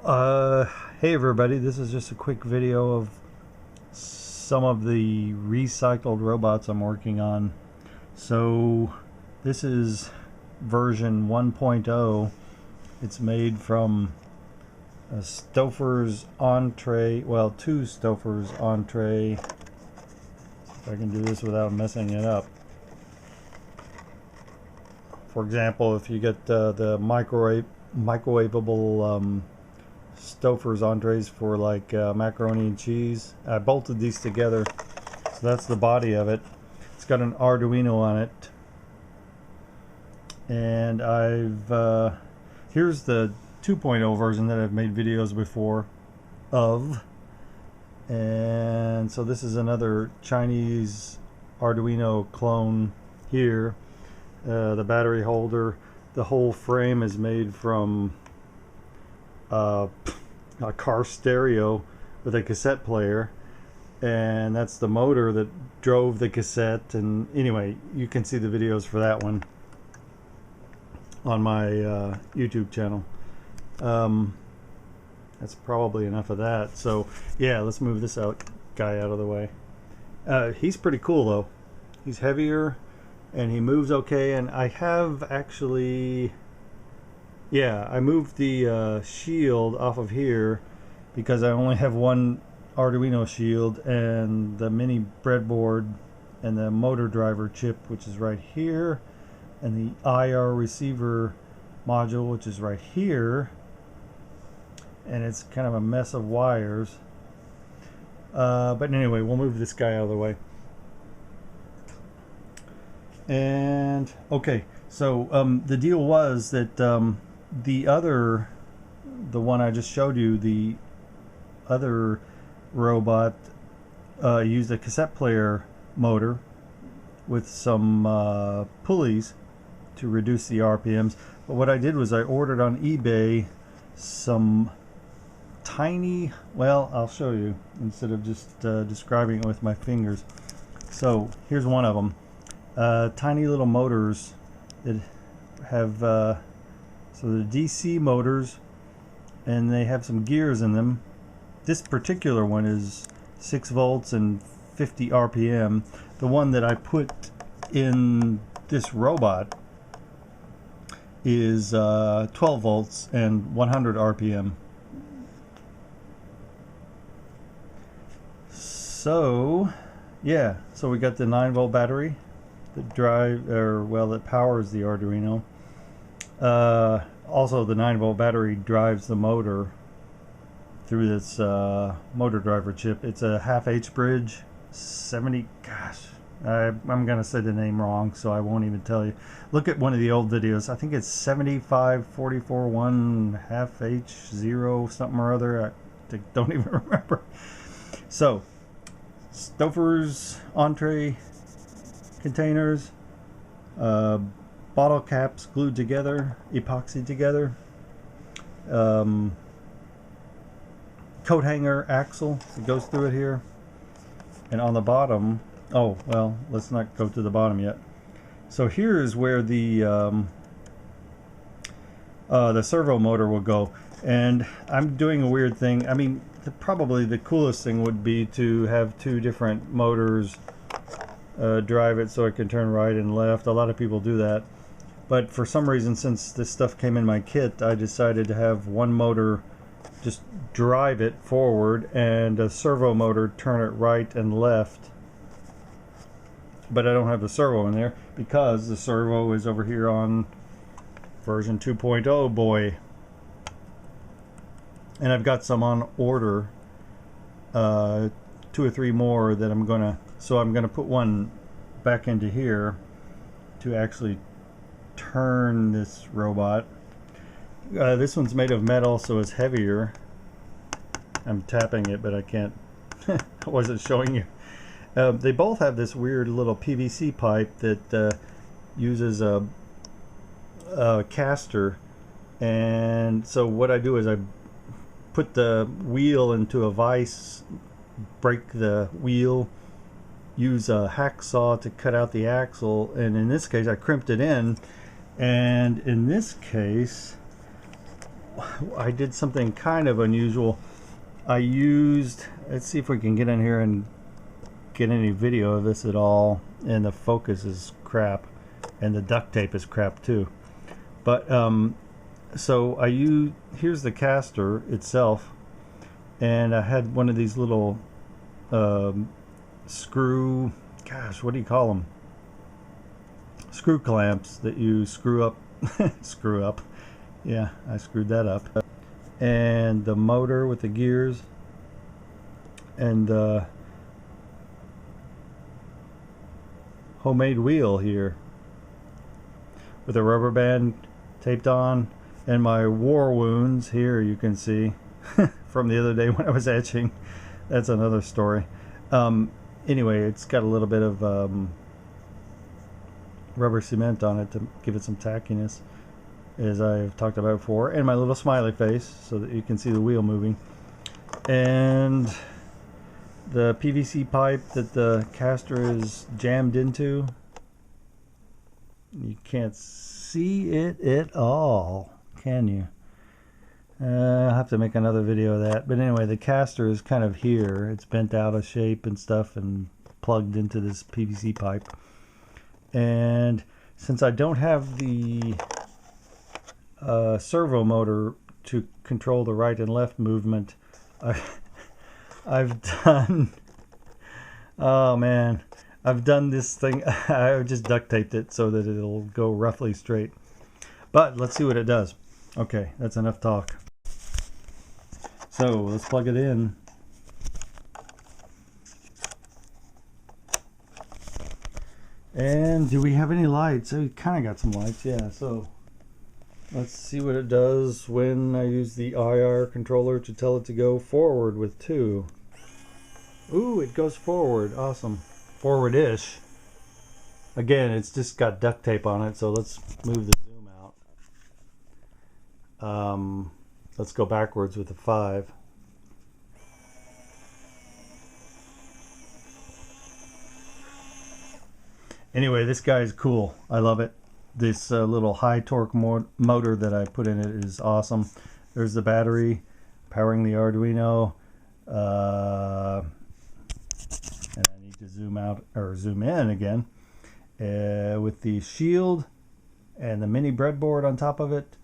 Hey everybody, this is just a quick video of some of the recycled robots I'm working on. So this is version 1.0. It's made from a Stouffer's entree, well, two Stouffer's entree. If I can do this without messing it up. For example, if you get the microwavable Stouffer's entrees for like macaroni and cheese. I bolted these together, so that's the body of it. It's got an Arduino on it, and here's the 2.0 version that I've made videos before of, and so this is another Chinese Arduino clone here. The battery holder, the whole frame is made from a car stereo with a cassette player, and that's the motor that drove the cassette. And anyway, you can see the videos for that one on my YouTube channel. That's probably enough of that. So yeah, let's move this guy out of the way. He's pretty cool though. He's heavier and he moves okay, and I have actually, yeah, I moved the shield off of here because I only have one Arduino shield, and the mini breadboard and the motor driver chip, which is right here, and the IR receiver module, which is right here, and it's kind of a mess of wires. But anyway, we'll move this guy out of the way. And okay, so the deal was that the one I just showed you, the other robot used a cassette player motor with some pulleys to reduce the RPMs. But what I did was I ordered on eBay some tiny, well, I'll show you instead of just describing it with my fingers. So here's one of them. Tiny little motors that have so they're DC motors, and they have some gears in them. This particular one is 6 volts and 50 RPM. The one that I put in this robot is 12 volts and 100 RPM. So yeah, so we got the 9-volt battery that that powers the Arduino. Also, the 9-volt battery drives the motor through this motor driver chip. It's a half H bridge, 70. Gosh, I'm gonna say the name wrong, so I won't even tell you. Look at one of the old videos. I think it's 75441 half H 0 something or other. I don't even remember. So, Stouffer's entree containers, bottle caps glued together, epoxy together, coat hanger axle that goes through it here, and on the bottom, oh well, let's not go to the bottom yet. So here is where the servo motor will go, and I'm doing a weird thing. I mean, probably the coolest thing would be to have two different motors drive it so it can turn right and left. A lot of people do that, but for some reason, since this stuff came in my kit, I decided to have one motor just drive it forward and a servo motor turn it right and left. But I don't have the servo in there because the servo is over here on version 2.0, boy. And I've got some on order, 2 or 3 more that I'm gonna put one back into here to actually turn this robot. This one's made of metal, so it's heavier. I'm tapping it, but I can't. I wasn't showing you. They both have this weird little PVC pipe that uses a caster, and so what I do is I put the wheel into a vise, break the wheel, use a hacksaw to cut out the axle, and in this case I crimped it in, and in this case I did something kind of unusual. I used, let's see if we can get in here and get any video of this at all, and the focus is crap and the duct tape is crap too. But so I use, here's the caster itself, and I had one of these little screw, gosh, what do you call them? Screw clamps that you screw up. Screw up. Yeah, I screwed that up. And the motor with the gears, and the homemade wheel here with a rubber band taped on, and my war wounds here you can see from the other day when I was etching. That's another story. Anyway, it's got a little bit of rubber cement on it to give it some tackiness, as I've talked about before, and my little smiley face so that you can see the wheel moving, and the PVC pipe that the caster is jammed into. You can't see it at all, can you? I'll have to make another video of that. But anyway, the caster is kind of here. It's bent out of shape and stuff and plugged into this PVC pipe. And since I don't have the servo motor to control the right and left movement, I've done, oh man, I've done this thing. I've just duct taped it so that it'll go roughly straight. But let's see what it does. Okay, that's enough talk. So let's plug it in. And do we have any lights? We kind of got some lights, yeah. So let's see what it does when I use the IR controller to tell it to go forward with 2. Ooh, it goes forward. Awesome. Forward-ish. Again, it's just got duct tape on it, so let's move the zoom out. Let's go backwards with the 5. Anyway, this guy is cool. I love it. This little high torque motor that I put in it is awesome. There's the battery powering the Arduino. And I need to zoom out, or zoom in again, with the shield and the mini breadboard on top of it.